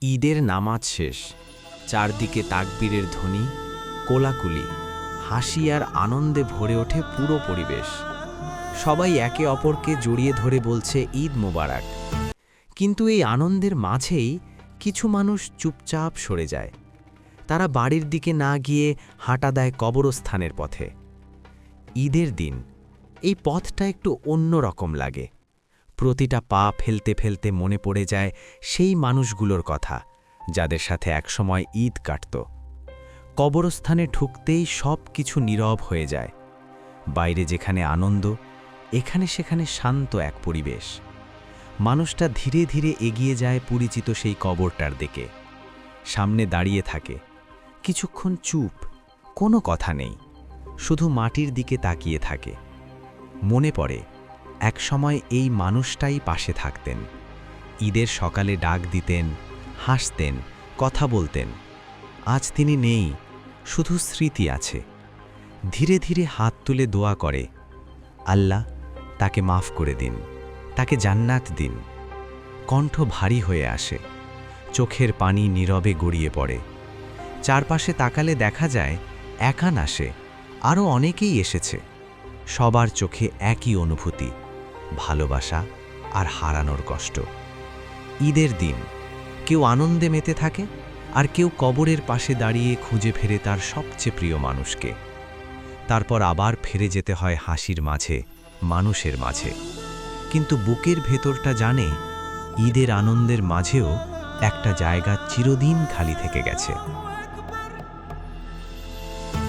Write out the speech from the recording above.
ঈদের নামাজ শেষ, চারদিকে তাকবীরের ধ্বনি, কোলাকুলি, হাসি আর আনন্দে ভরে ওঠে পুরো পরিবেশ। সবাই একে অপরকে জড়িয়ে ধরে বলছে ঈদ মোবারক। কিন্তু এই আনন্দের মাঝেই কিছু মানুষ চুপচাপ সরে যায়। তারা বাড়ির দিকে না গিয়ে হাঁটা দেয় কবরস্থানের পথে। ঈদের দিন এই পথটা একটু অন্য রকম লাগে। প্রতিটা পা ফেলতে ফেলতে মনে পড়ে যায় সেই মানুষগুলোর কথা, যাদের সাথে একসময় ঈদ কাটত। কবরস্থানে ঢুকতেই সব কিছু নীরব হয়ে যায়। বাইরে যেখানে আনন্দ, এখানে সেখানে শান্ত এক পরিবেশ। মানুষটা ধীরে ধীরে এগিয়ে যায় পরিচিত সেই কবরটার দিকে। সামনে দাঁড়িয়ে থাকে, কিছুক্ষণ চুপ, কোনো কথা নেই, শুধু মাটির দিকে তাকিয়ে থাকে। মনে পড়ে একসময় এই মানুষটাই পাশে থাকতেন। ঈদের সকালে ডাক দিতেন, হাসতেন, কথা বলতেন। আজ তিনি নেই, শুধু স্মৃতি আছে। ধীরে ধীরে হাত তুলে দোয়া করে, আল্লাহ তাকে মাফ করে দিন, তাকে জান্নাত দিন। কণ্ঠ ভারী হয়ে আসে, চোখের পানি নীরবে গড়িয়ে পড়ে। চারপাশে তাকালে দেখা যায় একা না সে, আরও অনেকেই এসেছে। সবার চোখে একই অনুভূতি, ভালোবাসা আর হারানোর কষ্ট। ঈদের দিন কেউ আনন্দে মেতে থাকে, আর কেউ কবরের পাশে দাঁড়িয়ে খুঁজে ফেরে তার সবচেয়ে প্রিয় মানুষকে। তারপর আবার ফিরে যেতে হয় হাসির মাঝে, মানুষের মাঝে। কিন্তু বুকের ভেতরটা জানে, ঈদের আনন্দের মাঝেও একটা জায়গা চিরদিন খালি থেকে গেছে।